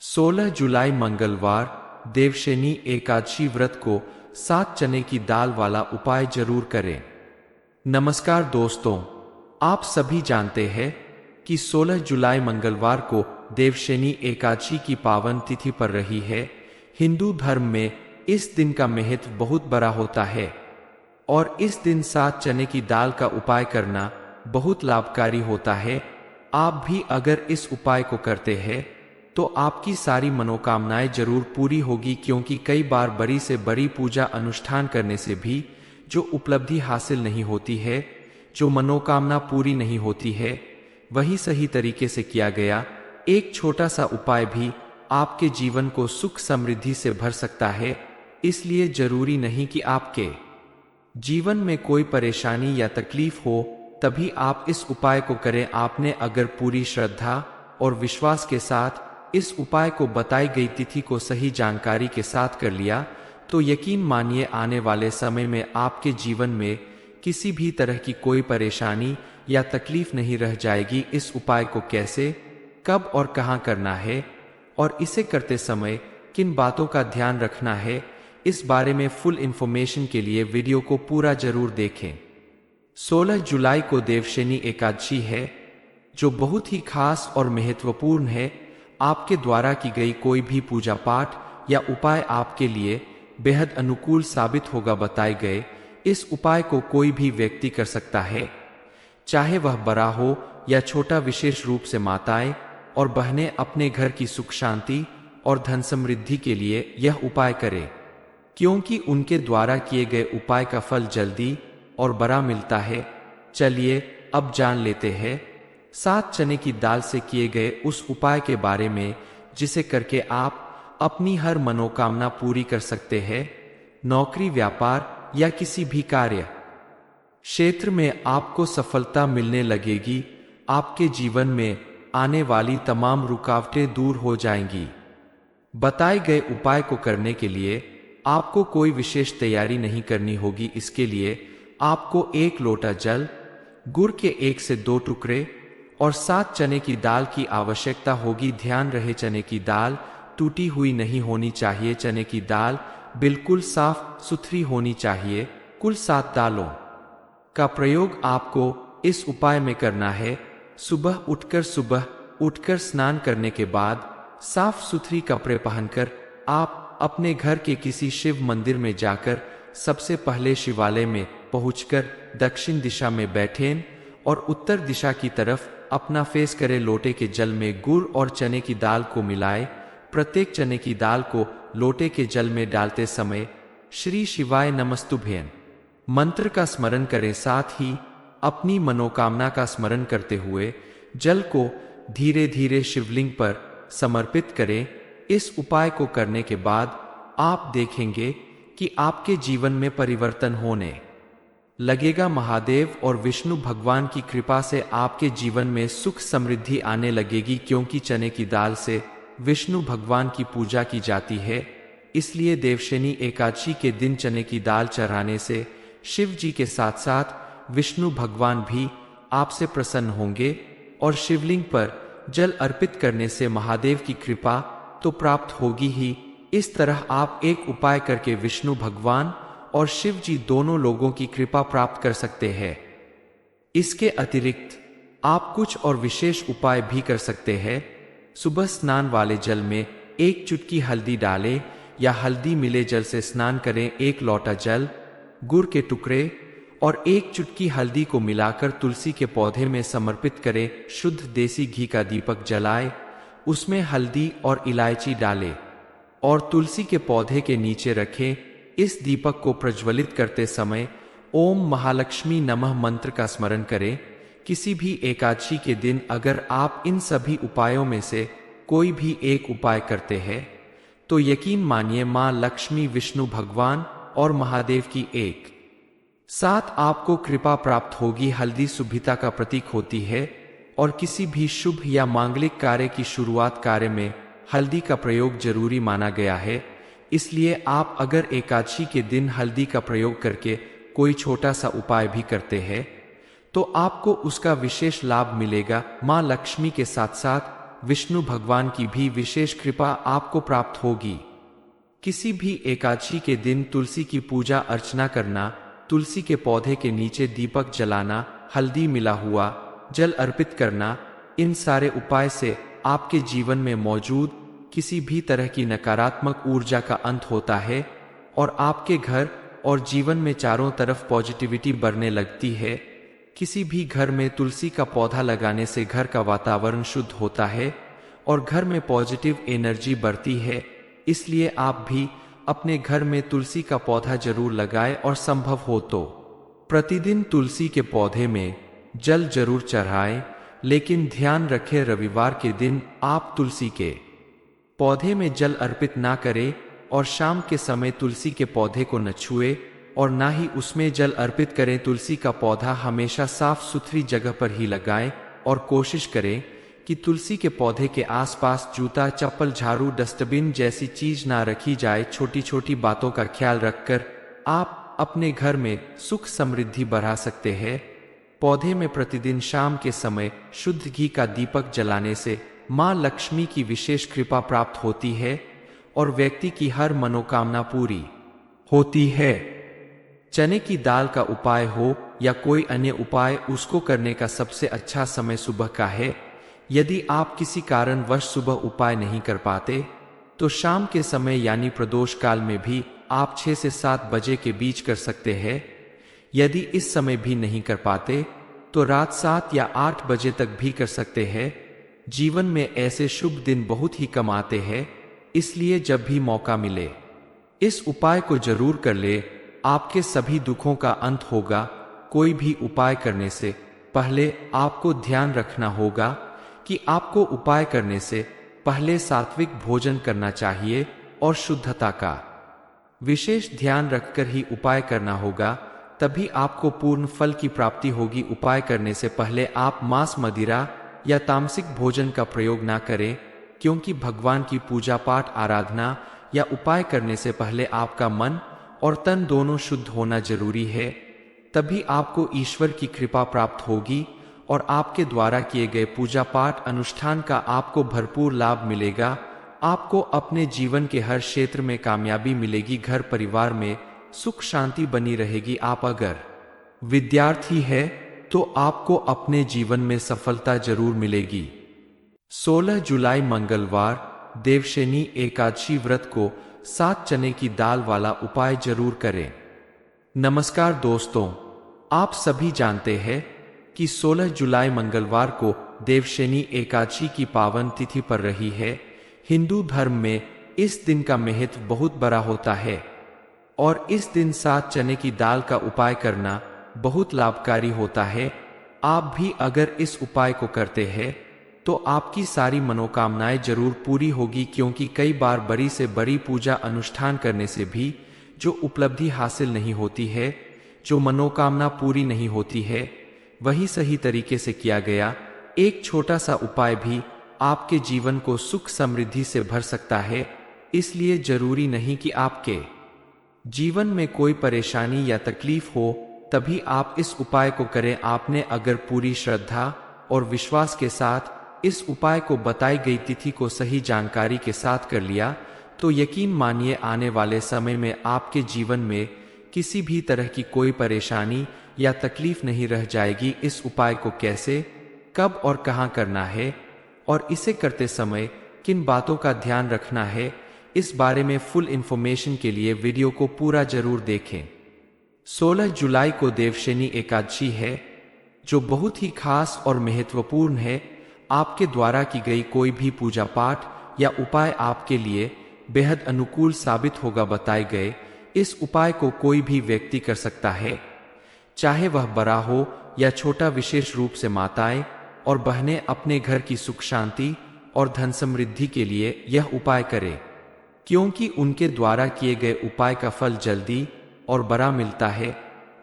16 जुलाई मंगलवार देवशनी एकादशी व्रत को 7 चने की दाल वाला उपाय जरूर करें। नमस्कार दोस्तों, आप सभी जानते हैं कि 16 जुलाई मंगलवार को देवशनी एकादशी की पावन तिथि पर रही है। हिंदू धर्म में इस दिन का महत्व बहुत बड़ा होता है और इस दिन 7 चने की दाल का उपाय करना बहुत लाभकारी होता है। आप भी अगर इस उपाय को करते हैं तो आपकी सारी मनोकामनाएं जरूर पूरी होगी, क्योंकि कई बार बड़ी से बड़ी पूजा अनुष्ठान करने से भी जो उपलब्धि हासिल नहीं होती है, जो मनोकामना पूरी नहीं होती है, वही सही तरीके से किया गया एक छोटा सा उपाय भी आपके जीवन को सुख समृद्धि से भर सकता है। इसलिए जरूरी नहीं कि आपके जीवन में कोई परेशानी या तकलीफ हो तभी आप इस उपाय को करें। आपने अगर पूरी श्रद्धा और विश्वास के साथ इस उपाय को बताई गई तिथि को सही जानकारी के साथ कर लिया तो यकीन मानिए आने वाले समय में आपके जीवन में किसी भी तरह की कोई परेशानी या तकलीफ नहीं रह जाएगी। इस उपाय को कैसे, कब और कहां करना है और इसे करते समय किन बातों का ध्यान रखना है, इस बारे में फुल इंफॉर्मेशन के लिए वीडियो को पूरा जरूर देखें। 16 जुलाई को देवशनी एकादशी है, जो बहुत ही खास और महत्वपूर्ण है। आपके द्वारा की गई कोई भी पूजा पाठ या उपाय आपके लिए बेहद अनुकूल साबित होगा। बताए गए इस उपाय को कोई भी व्यक्ति कर सकता है, चाहे वह बड़ा हो या छोटा। विशेष रूप से माताएं और बहनें अपने घर की सुख शांति और धन समृद्धि के लिए यह उपाय करें, क्योंकि उनके द्वारा किए गए उपाय का फल जल्दी और बड़ा मिलता है। चलिए अब जान लेते हैं 7 चने की दाल से किए गए उस उपाय के बारे में, जिसे करके आप अपनी हर मनोकामना पूरी कर सकते हैं। नौकरी, व्यापार या किसी भी कार्य क्षेत्र में आपको सफलता मिलने लगेगी। आपके जीवन में आने वाली तमाम रुकावटें दूर हो जाएंगी। बताए गए उपाय को करने के लिए आपको कोई विशेष तैयारी नहीं करनी होगी। इसके लिए आपको 1 लोटा जल, गुड़ के 1 से 2 टुकड़े और 7 चने की दाल की आवश्यकता होगी। ध्यान रहे चने की दाल टूटी हुई नहीं होनी चाहिए। चने की दाल बिल्कुल साफ सुथरी होनी चाहिए। कुल 7 दालों का प्रयोग आपको इस उपाय में करना है। सुबह उठकर स्नान करने के बाद साफ सुथरी कपड़े पहनकर आप अपने घर के किसी शिव मंदिर में जाकर सबसे पहले शिवालय में पहुंचकर दक्षिण दिशा में बैठें और उत्तर दिशा की तरफ अपना फेस करें। लोटे के जल में गुड़ और चने की दाल को मिलाएं। प्रत्येक चने की दाल को लोटे के जल में डालते समय श्री शिवाय नमस्तुभ्यं मंत्र का स्मरण करें। साथ ही अपनी मनोकामना का स्मरण करते हुए जल को धीरे धीरे शिवलिंग पर समर्पित करें। इस उपाय को करने के बाद आप देखेंगे कि आपके जीवन में परिवर्तन होने लगेगा। महादेव और विष्णु भगवान की कृपा से आपके जीवन में सुख समृद्धि आने लगेगी, क्योंकि चने की दाल से विष्णु भगवान की पूजा की जाती है। इसलिए देवशनी एकादशी के दिन चने की दाल चढ़ाने से शिव जी के साथ साथ विष्णु भगवान भी आपसे प्रसन्न होंगे और शिवलिंग पर जल अर्पित करने से महादेव की कृपा तो प्राप्त होगी ही। इस तरह आप एक उपाय करके विष्णु भगवान और शिव जी दोनों लोगों की कृपा प्राप्त कर सकते हैं। इसके अतिरिक्त आप कुछ और विशेष उपाय भी कर सकते हैं। सुबह स्नान वाले जल में 1 चुटकी हल्दी डालें या हल्दी मिले जल से स्नान करें। 1 लोटा जल, गुड़ के टुकड़े और 1 चुटकी हल्दी को मिलाकर तुलसी के पौधे में समर्पित करें। शुद्ध देसी घी का दीपक जलाएं, उसमें हल्दी और इलायची डालें और तुलसी के पौधे के नीचे रखें। इस दीपक को प्रज्वलित करते समय ओम महालक्ष्मी नमः मंत्र का स्मरण करें। किसी भी एकादशी के दिन अगर आप इन सभी उपायों में से कोई भी एक उपाय करते हैं तो यकीन मानिए मां लक्ष्मी, विष्णु भगवान और महादेव की एक साथ आपको कृपा प्राप्त होगी। हल्दी शुभता का प्रतीक होती है और किसी भी शुभ या मांगलिक कार्य की शुरुआत कार्य में हल्दी का प्रयोग जरूरी माना गया है। इसलिए आप अगर एकादशी के दिन हल्दी का प्रयोग करके कोई छोटा सा उपाय भी करते हैं तो आपको उसका विशेष लाभ मिलेगा। मां लक्ष्मी के साथ साथ विष्णु भगवान की भी विशेष कृपा आपको प्राप्त होगी। किसी भी एकादशी के दिन तुलसी की पूजा अर्चना करना, तुलसी के पौधे के नीचे दीपक जलाना, हल्दी मिला हुआ जल अर्पित करना, इन सारे उपाय से आपके जीवन में मौजूद किसी भी तरह की नकारात्मक ऊर्जा का अंत होता है और आपके घर और जीवन में चारों तरफ पॉजिटिविटी बढ़ने लगती है। किसी भी घर में तुलसी का पौधा लगाने से घर का वातावरण शुद्ध होता है और घर में पॉजिटिव एनर्जी बढ़ती है। इसलिए आप भी अपने घर में तुलसी का पौधा जरूर लगाएं और संभव हो तो प्रतिदिन तुलसी के पौधे में जल जरूर चढ़ाएं, लेकिन ध्यान रखें रविवार के दिन आप तुलसी के पौधे में जल अर्पित ना करें और शाम के समय तुलसी के पौधे को न छुए और ना ही उसमें जल अर्पित करें। तुलसी का पौधा हमेशा साफ सुथरी जगह पर ही लगाएं और कोशिश करें कि तुलसी के पौधे के आसपास जूता, चप्पल, झाड़ू, डस्टबिन जैसी चीज ना रखी जाए। छोटी छोटी बातों का ख्याल रखकर आप अपने घर में सुख समृद्धि बढ़ा सकते हैं। पौधे में प्रतिदिन शाम के समय शुद्ध घी का दीपक जलाने से मां लक्ष्मी की विशेष कृपा प्राप्त होती है और व्यक्ति की हर मनोकामना पूरी होती है। चने की दाल का उपाय हो या कोई अन्य उपाय, उसको करने का सबसे अच्छा समय सुबह का है। यदि आप किसी कारणवश सुबह उपाय नहीं कर पाते तो शाम के समय यानी प्रदोष काल में भी आप 6 से 7 बजे के बीच कर सकते हैं। यदि इस समय भी नहीं कर पाते तो रात 7 या 8 बजे तक भी कर सकते हैं। जीवन में ऐसे शुभ दिन बहुत ही कम आते हैं, इसलिए जब भी मौका मिले इस उपाय को जरूर कर ले। आपके सभी दुखों का अंत होगा। कोई भी उपाय करने से पहले आपको ध्यान रखना होगा कि आपको उपाय करने से पहले सात्विक भोजन करना चाहिए और शुद्धता का विशेष ध्यान रखकर ही उपाय करना होगा, तभी आपको पूर्ण फल की प्राप्ति होगी। उपाय करने से पहले आप मांस, मदिरा या तामसिक भोजन का प्रयोग ना करें, क्योंकि भगवान की पूजा पाठ, आराधना या उपाय करने से पहले आपका मन और तन दोनों शुद्ध होना जरूरी है। तभी आपको ईश्वर की कृपा प्राप्त होगी और आपके द्वारा किए गए पूजा पाठ अनुष्ठान का आपको भरपूर लाभ मिलेगा। आपको अपने जीवन के हर क्षेत्र में कामयाबी मिलेगी। घर परिवार में सुख शांति बनी रहेगी। आप अगर विद्यार्थी है तो आपको अपने जीवन में सफलता जरूर मिलेगी। 16 जुलाई मंगलवार देवशयनी एकादशी व्रत को 7 चने की दाल वाला उपाय जरूर करें। नमस्कार दोस्तों, आप सभी जानते हैं कि 16 जुलाई मंगलवार को देवशयनी एकादशी की पावन तिथि पर रही है। हिंदू धर्म में इस दिन का महत्व बहुत बड़ा होता है और इस दिन 7 चने की दाल का उपाय करना बहुत लाभकारी होता है। आप भी अगर इस उपाय को करते हैं तो आपकी सारी मनोकामनाएं जरूर पूरी होगी, क्योंकि कई बार बड़ी से बड़ी पूजा अनुष्ठान करने से भी जो उपलब्धि हासिल नहीं होती है, जो मनोकामना पूरी नहीं होती है, वही सही तरीके से किया गया एक छोटा सा उपाय भी आपके जीवन को सुख समृद्धि से भर सकता है। इसलिए जरूरी नहीं कि आपके जीवन में कोई परेशानी या तकलीफ हो तभी आप इस उपाय को करें। आपने अगर पूरी श्रद्धा और विश्वास के साथ इस उपाय को बताई गई तिथि को सही जानकारी के साथ कर लिया तो यकीन मानिए आने वाले समय में आपके जीवन में किसी भी तरह की कोई परेशानी या तकलीफ नहीं रह जाएगी। इस उपाय को कैसे, कब और कहां करना है और इसे करते समय किन बातों का ध्यान रखना है, इस बारे में फुल इंफॉर्मेशन के लिए वीडियो को पूरा जरूर देखें। 16 जुलाई को देवशयनी एकादशी है, जो बहुत ही खास और महत्वपूर्ण है। आपके द्वारा की गई कोई भी पूजा पाठ या उपाय आपके लिए बेहद अनुकूल साबित होगा। बताए गए इस उपाय को कोई भी व्यक्ति कर सकता है, चाहे वह बड़ा हो या छोटा। विशेष रूप से माताएं और बहनें अपने घर की सुख शांति और धन समृद्धि के लिए यह उपाय करें, क्योंकि उनके द्वारा किए गए उपाय का फल जल्दी और बड़ा मिलता है।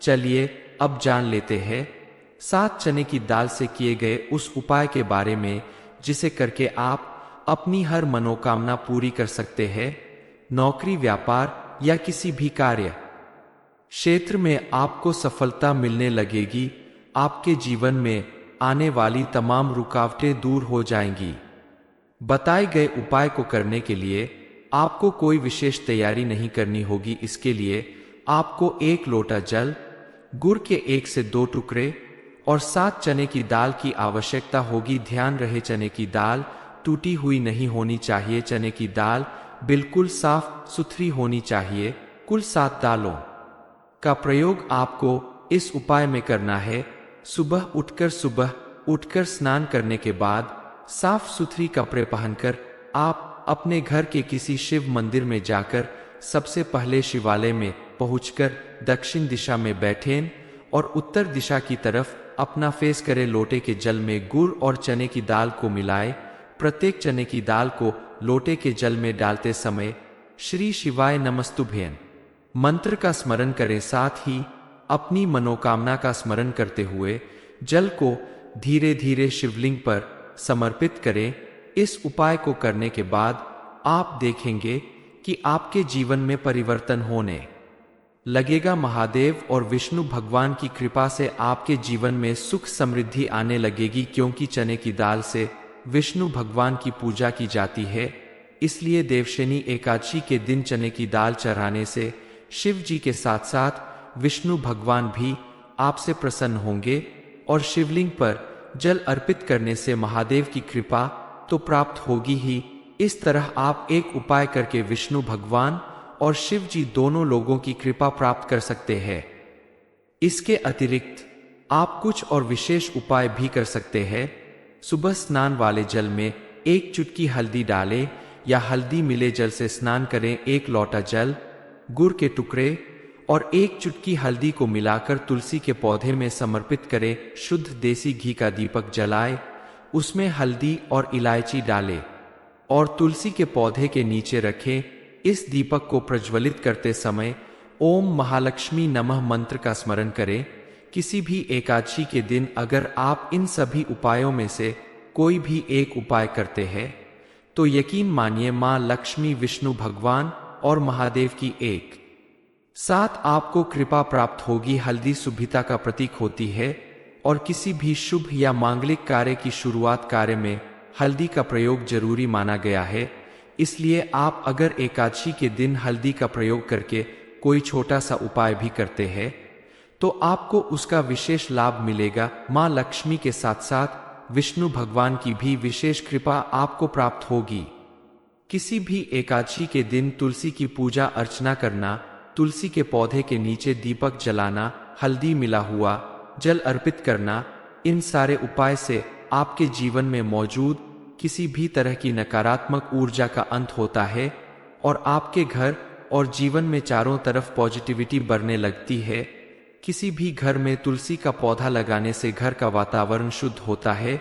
चलिए अब जान लेते हैं 7 चने की दाल से किए गए उस उपाय के बारे में, जिसे करके आप अपनी हर मनोकामना पूरी कर सकते हैं। नौकरी, व्यापार या किसी भी कार्य क्षेत्र में आपको सफलता मिलने लगेगी। आपके जीवन में आने वाली तमाम रुकावटें दूर हो जाएंगी। बताए गए उपाय को करने के लिए आपको कोई विशेष तैयारी नहीं करनी होगी। इसके लिए आपको 1 लोटा जल, गुड़ के 1 से 2 टुकड़े और 7 चने की दाल की आवश्यकता होगी। ध्यान रहे चने की दाल टूटी हुई नहीं होनी चाहिए। चने की दाल बिल्कुल साफ सुथरी होनी चाहिए। कुल 7 दालों का प्रयोग आपको इस उपाय में करना है। सुबह उठकर स्नान करने के बाद साफ सुथरी कपड़े पहनकर आप अपने घर के किसी शिव मंदिर में जाकर सबसे पहले शिवालय में पहुंचकर दक्षिण दिशा में बैठें और उत्तर दिशा की तरफ अपना फेस करें। लोटे के जल में गुड़ और चने की दाल को मिलाएं। प्रत्येक चने की दाल को लोटे के जल में डालते समय श्री शिवाय नमस्तुभ्यं मंत्र का स्मरण करें। साथ ही अपनी मनोकामना का स्मरण करते हुए जल को धीरे धीरे शिवलिंग पर समर्पित करें। इस उपाय को करने के बाद आप देखेंगे कि आपके जीवन में परिवर्तन होने लगेगा। महादेव और विष्णु भगवान की कृपा से आपके जीवन में सुख समृद्धि आने लगेगी। क्योंकि चने की दाल से विष्णु भगवान की पूजा की जाती है, इसलिए देवशयनी एकादशी के दिन चने की दाल चढ़ाने से शिव जी के साथ साथ विष्णु भगवान भी आपसे प्रसन्न होंगे और शिवलिंग पर जल अर्पित करने से महादेव की कृपा तो प्राप्त होगी ही। इस तरह आप एक उपाय करके विष्णु भगवान और शिव जी दोनों लोगों की कृपा प्राप्त कर सकते हैं। इसके अतिरिक्त आप कुछ और विशेष उपाय भी कर सकते हैं। सुबह स्नान वाले जल में 1 चुटकी हल्दी डालें या हल्दी मिले जल से स्नान करें। 1 लोटा जल, गुड़ के टुकड़े और 1 चुटकी हल्दी को मिलाकर तुलसी के पौधे में समर्पित करें। शुद्ध देसी घी का दीपक जलाएं, उसमें हल्दी और इलायची डालें और तुलसी के पौधे के नीचे रखें। इस दीपक को प्रज्वलित करते समय ओम महालक्ष्मी नमः मंत्र का स्मरण करें। किसी भी एकादशी के दिन अगर आप इन सभी उपायों में से कोई भी एक उपाय करते हैं तो यकीन मानिए मां लक्ष्मी, विष्णु भगवान और महादेव की एक साथ आपको कृपा प्राप्त होगी। हल्दी शुभता का प्रतीक होती है और किसी भी शुभ या मांगलिक कार्य की शुरुआत कार्य में हल्दी का प्रयोग जरूरी माना गया है। इसलिए आप अगर एकादशी के दिन हल्दी का प्रयोग करके कोई छोटा सा उपाय भी करते हैं तो आपको उसका विशेष लाभ मिलेगा। मां लक्ष्मी के साथ साथ विष्णु भगवान की भी विशेष कृपा आपको प्राप्त होगी। किसी भी एकादशी के दिन तुलसी की पूजा अर्चना करना, तुलसी के पौधे के नीचे दीपक जलाना, हल्दी मिला हुआ जल अर्पित करना, इन सारे उपाय से आपके जीवन में मौजूद किसी भी तरह की नकारात्मक ऊर्जा का अंत होता है और आपके घर और जीवन में चारों तरफ पॉजिटिविटी बढ़ने लगती है। किसी भी घर में तुलसी का पौधा लगाने से घर का वातावरण शुद्ध होता है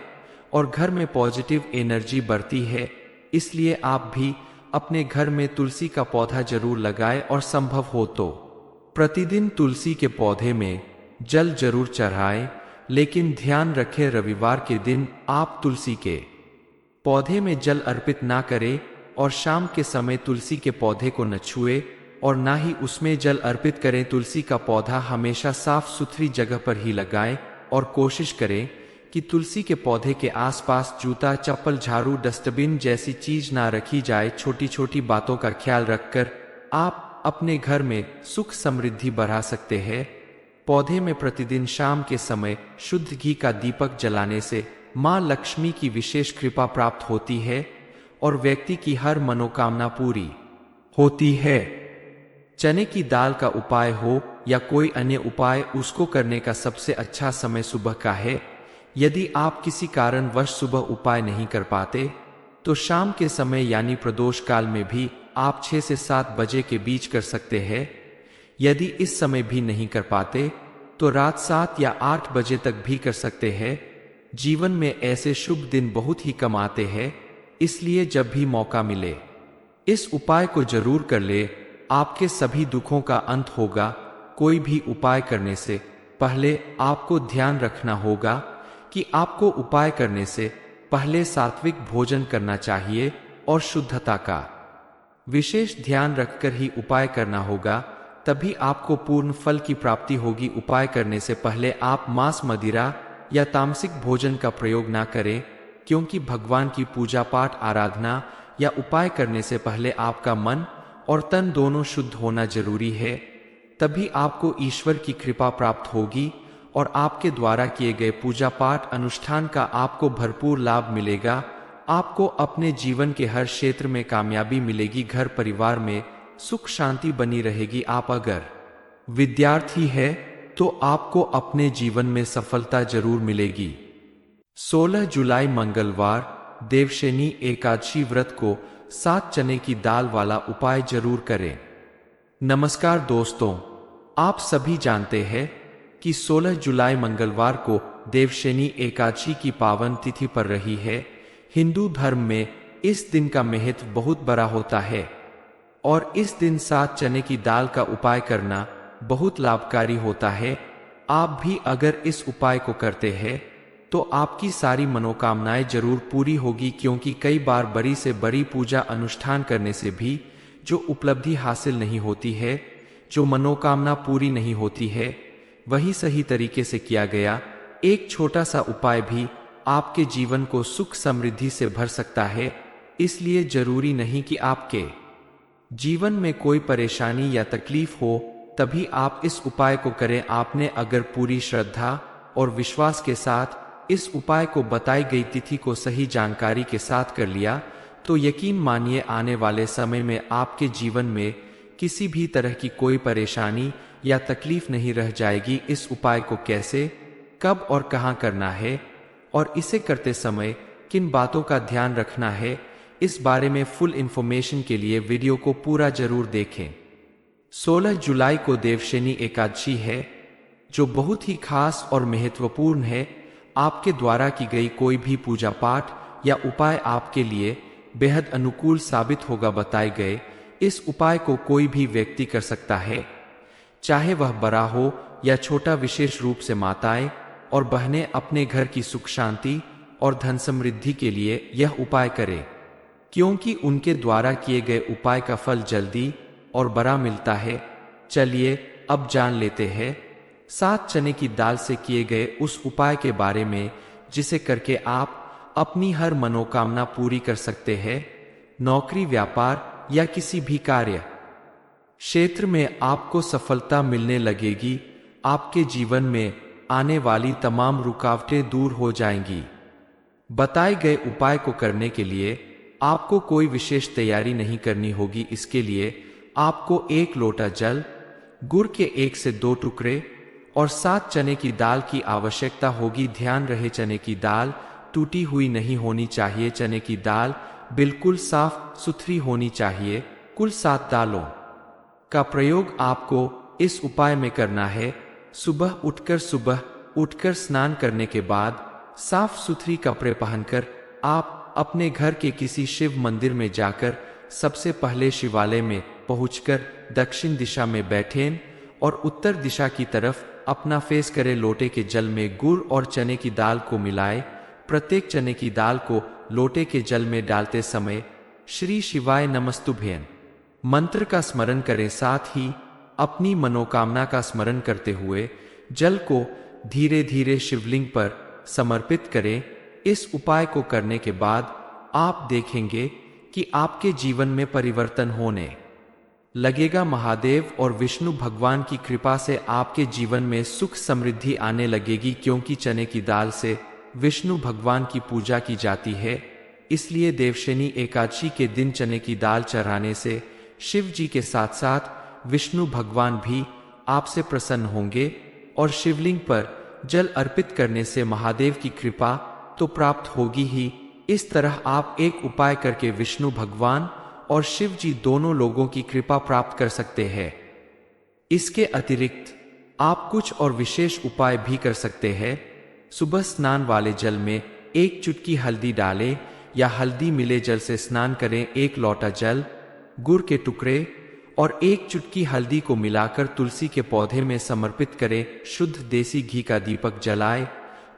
और घर में पॉजिटिव एनर्जी बढ़ती है। इसलिए आप भी अपने घर में तुलसी का पौधा जरूर लगाएं और संभव हो तो प्रतिदिन तुलसी के पौधे में जल जरूर चढ़ाएं। लेकिन ध्यान रखें रविवार के दिन आप तुलसी के पौधे में जल अर्पित ना करें और शाम के समय तुलसी के पौधे को न छुए और ना ही उसमें जल अर्पित करें। तुलसी का पौधा हमेशा साफ सुथरी जगह पर ही लगाएं और कोशिश करें कि तुलसी के पौधे के आसपास जूता, चप्पल, झाड़ू, डस्टबिन जैसी चीज ना रखी जाए। छोटी छोटी बातों का ख्याल रखकर आप अपने घर में सुख समृद्धि बढ़ा सकते हैं। पौधे में प्रतिदिन शाम के समय शुद्ध घी का दीपक जलाने से मां लक्ष्मी की विशेष कृपा प्राप्त होती है और व्यक्ति की हर मनोकामना पूरी होती है। चने की दाल का उपाय हो या कोई अन्य उपाय, उसको करने का सबसे अच्छा समय सुबह का है। यदि आप किसी कारणवश सुबह उपाय नहीं कर पाते तो शाम के समय यानी प्रदोष काल में भी आप 6 से 7 बजे के बीच कर सकते हैं। यदि इस समय भी नहीं कर पाते तो रात 7 या 8 बजे तक भी कर सकते हैं। जीवन में ऐसे शुभ दिन बहुत ही कम आते हैं, इसलिए जब भी मौका मिले इस उपाय को जरूर कर ले। आपके सभी दुखों का अंत होगा। कोई भी उपाय करने से पहले आपको ध्यान रखना होगा कि आपको उपाय करने से पहले सात्विक भोजन करना चाहिए और शुद्धता का विशेष ध्यान रखकर ही उपाय करना होगा, तभी आपको पूर्ण फल की प्राप्ति होगी। उपाय करने से पहले आप मांस, मदिरा या तामसिक भोजन का प्रयोग ना करें क्योंकि भगवान की पूजा पाठ आराधना या उपाय करने से पहले आपका मन और तन दोनों शुद्ध होना जरूरी है। तभी आपको ईश्वर की कृपा प्राप्त होगी और आपके द्वारा किए गए पूजा पाठ अनुष्ठान का आपको भरपूर लाभ मिलेगा। आपको अपने जीवन के हर क्षेत्र में कामयाबी मिलेगी, घर परिवार में सुख शांति बनी रहेगी। आप अगर विद्यार्थी है तो आपको अपने जीवन में सफलता जरूर मिलेगी। 16 जुलाई मंगलवार देवशनी एकादशी व्रत को 7 चने की दाल वाला उपाय जरूर करें। नमस्कार दोस्तों, आप सभी जानते हैं कि 16 जुलाई मंगलवार को देवशनी एकादशी की पावन तिथि पर रही है। हिंदू धर्म में इस दिन का महत्व बहुत बड़ा होता है और इस दिन 7 चने की दाल का उपाय करना बहुत लाभकारी होता है। आप भी अगर इस उपाय को करते हैं तो आपकी सारी मनोकामनाएं जरूर पूरी होगी, क्योंकि कई बार बड़ी से बड़ी पूजा अनुष्ठान करने से भी जो उपलब्धि हासिल नहीं होती है, जो मनोकामना पूरी नहीं होती है, वही सही तरीके से किया गया एक छोटा सा उपाय भी आपके जीवन को सुख समृद्धि से भर सकता है। इसलिए जरूरी नहीं कि आपके जीवन में कोई परेशानी या तकलीफ हो तभी आप इस उपाय को करें। आपने अगर पूरी श्रद्धा और विश्वास के साथ इस उपाय को बताई गई तिथि को सही जानकारी के साथ कर लिया तो यकीन मानिए आने वाले समय में आपके जीवन में किसी भी तरह की कोई परेशानी या तकलीफ नहीं रह जाएगी। इस उपाय को कैसे, कब और कहां करना है और इसे करते समय किन बातों का ध्यान रखना है, इस बारे में फुल इंफॉर्मेशन के लिए वीडियो को पूरा जरूर देखें। 16 जुलाई को देवशनी एकादशी है जो बहुत ही खास और महत्वपूर्ण है। आपके द्वारा की गई कोई भी पूजा पाठ या उपाय आपके लिए बेहद अनुकूल साबित होगा। बताए गए इस उपाय को कोई भी व्यक्ति कर सकता है, चाहे वह बड़ा हो या छोटा। विशेष रूप से माताएं और बहनें अपने घर की सुख शांति और धन समृद्धि के लिए यह उपाय करें, क्योंकि उनके द्वारा किए गए उपाय का फल जल्दी और बड़ा मिलता है। चलिए अब जान लेते हैं 7 चने की दाल से किए गए उस उपाय के बारे में जिसे करके आप अपनी हर मनोकामना पूरी कर सकते हैं। नौकरी, व्यापार या किसी भी कार्य क्षेत्र में आपको सफलता मिलने लगेगी। आपके जीवन में आने वाली तमाम रुकावटें दूर हो जाएंगी। बताए गए उपाय को करने के लिए आपको कोई विशेष तैयारी नहीं करनी होगी। इसके लिए आपको 1 लोटा जल, गुड़ के 1 से 2 टुकड़े और 7 चने की दाल की आवश्यकता होगी। ध्यान रहे चने की दाल टूटी हुई नहीं होनी चाहिए। चने की दाल बिल्कुल साफ सुथरी होनी चाहिए। कुल 7 दालों का प्रयोग आपको इस उपाय में करना है। सुबह उठकर स्नान करने के बाद साफ सुथरी कपड़े पहनकर आप अपने घर के किसी शिव मंदिर में जाकर सबसे पहले शिवालय में पहुंचकर दक्षिण दिशा में बैठें और उत्तर दिशा की तरफ अपना फेस करें। लोटे के जल में गुड़ और चने की दाल को मिलाएं। प्रत्येक चने की दाल को लोटे के जल में डालते समय श्री शिवाय नमस्तुभ्यं मंत्र का स्मरण करें। साथ ही अपनी मनोकामना का स्मरण करते हुए जल को धीरे धीरे शिवलिंग पर समर्पित करें। इस उपाय को करने के बाद आप देखेंगे कि आपके जीवन में परिवर्तन होने लगेगा। महादेव और विष्णु भगवान की कृपा से आपके जीवन में सुख समृद्धि आने लगेगी, क्योंकि चने की दाल से विष्णु भगवान की पूजा की जाती है। इसलिए देवशनी एकादशी के दिन चने की दाल चढ़ाने से शिव जी के साथ साथ विष्णु भगवान भी आपसे प्रसन्न होंगे और शिवलिंग पर जल अर्पित करने से महादेव की कृपा तो प्राप्त होगी ही। इस तरह आप एक उपाय करके विष्णु भगवान और शिव जी दोनों लोगों की कृपा प्राप्त कर सकते हैं। इसके अतिरिक्त आप कुछ और विशेष उपाय भी कर सकते हैं। सुबह स्नान वाले जल में 1 चुटकी हल्दी डालें या हल्दी मिले जल से स्नान करें। 1 लोटा जल, गुड़ के टुकड़े और 1 चुटकी हल्दी को मिलाकर तुलसी के पौधे में समर्पित करें। शुद्ध देसी घी का दीपक जलाएं,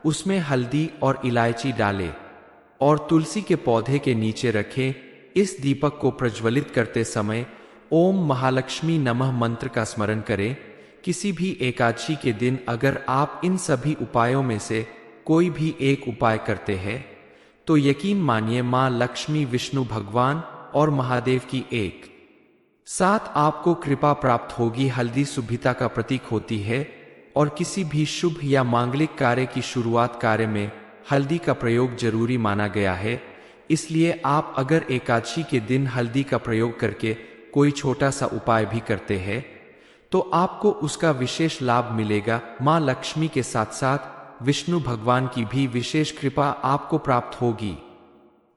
उसमें हल्दी और इलायची डालें और तुलसी के पौधे के नीचे रखें। इस दीपक को प्रज्वलित करते समय ओम महालक्ष्मी नमः मंत्र का स्मरण करें। किसी भी एकादशी के दिन अगर आप इन सभी उपायों में से कोई भी एक उपाय करते हैं तो यकीन मानिए मां लक्ष्मी, विष्णु भगवान और महादेव की एक साथ आपको कृपा प्राप्त होगी। हल्दी शुभता का प्रतीक होती है और किसी भी शुभ या मांगलिक कार्य की शुरुआत कार्य में हल्दी का प्रयोग जरूरी माना गया है। इसलिए आप अगर एकादशी के दिन हल्दी का प्रयोग करके कोई छोटा सा उपाय भी करते हैं तो आपको उसका विशेष लाभ मिलेगा। मां लक्ष्मी के साथ साथ विष्णु भगवान की भी विशेष कृपा आपको प्राप्त होगी।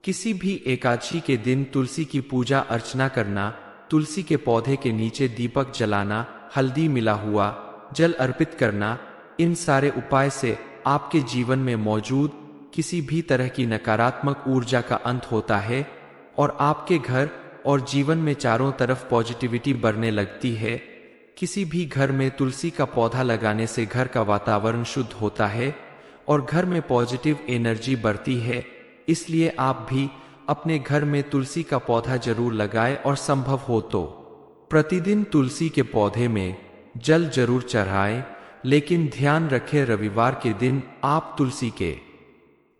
किसी भी एकादशी के दिन तुलसी की पूजा अर्चना करना, तुलसी के पौधे के नीचे दीपक जलाना, हल्दी मिला हुआ जल अर्पित करना, इन सारे उपाय से आपके जीवन में मौजूद किसी भी तरह की नकारात्मक ऊर्जा का अंत होता है और आपके घर और जीवन में चारों तरफ पॉजिटिविटी बढ़ने लगती है। किसी भी घर में तुलसी का पौधा लगाने से घर का वातावरण शुद्ध होता है और घर में पॉजिटिव एनर्जी बढ़ती है। इसलिए आप भी अपने घर में तुलसी का पौधा जरूर लगाएं और संभव हो तो प्रतिदिन तुलसी के पौधे में जल जरूर चढ़ाएं। लेकिन ध्यान रखें रविवार के दिन आप तुलसी के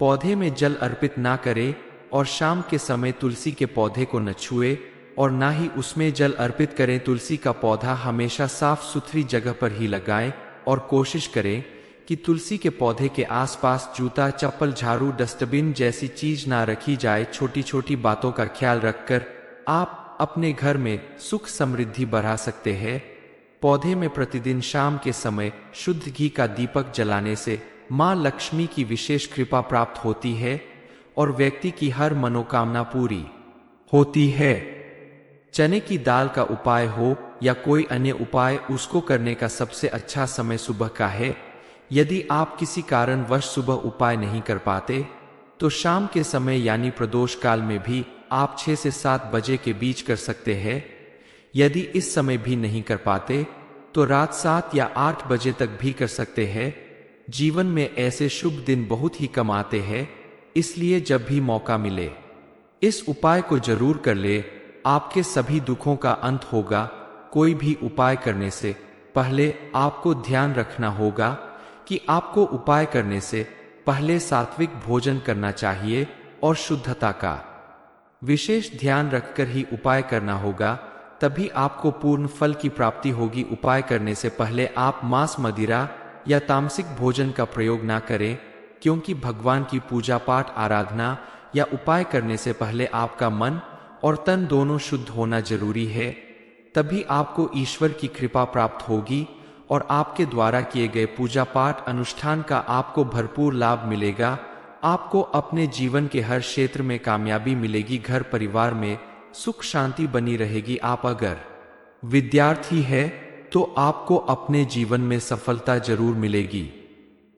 पौधे में जल अर्पित ना करें और शाम के समय तुलसी के पौधे को न छुए और ना ही उसमें जल अर्पित करें। तुलसी का पौधा हमेशा साफ सुथरी जगह पर ही लगाएं और कोशिश करें कि तुलसी के पौधे के आसपास जूता, चप्पल, झाड़ू, डस्टबिन जैसी चीज ना रखी जाए। छोटी छोटी बातों का ख्याल रखकर आप अपने घर में सुख समृद्धि बढ़ा सकते हैं। पौधे में प्रतिदिन शाम के समय शुद्ध घी का दीपक जलाने से मां लक्ष्मी की विशेष कृपा प्राप्त होती है और व्यक्ति की हर मनोकामना पूरी होती है। चने की दाल का उपाय हो या कोई अन्य उपाय, उसको करने का सबसे अच्छा समय सुबह का है। यदि आप किसी कारणवश सुबह उपाय नहीं कर पाते तो शाम के समय यानी प्रदोष काल में भी आप 6 से 7 बजे के बीच कर सकते हैं। यदि इस समय भी नहीं कर पाते तो रात 7 या 8 बजे तक भी कर सकते हैं। जीवन में ऐसे शुभ दिन बहुत ही कम आते हैं, इसलिए जब भी मौका मिले इस उपाय को जरूर कर ले। आपके सभी दुखों का अंत होगा। कोई भी उपाय करने से पहले आपको ध्यान रखना होगा कि आपको उपाय करने से पहले सात्विक भोजन करना चाहिए और शुद्धता का विशेष ध्यान रखकर ही उपाय करना होगा, तभी आपको पूर्ण फल की प्राप्ति होगी। उपाय करने से पहले आप मांस, मदिरा या तामसिक भोजन का प्रयोग ना करें, क्योंकि भगवान की पूजा पाठ, आराधना या उपाय करने से पहले आपका मन और तन दोनों शुद्ध होना जरूरी है। तभी आपको ईश्वर की कृपा प्राप्त होगी और आपके द्वारा किए गए पूजा पाठ अनुष्ठान का आपको भरपूर लाभ मिलेगा। आपको अपने जीवन के हर क्षेत्र में कामयाबी मिलेगी। घर परिवार में सुख शांति बनी रहेगी। आप अगर विद्यार्थी है तो आपको अपने जीवन में सफलता जरूर मिलेगी।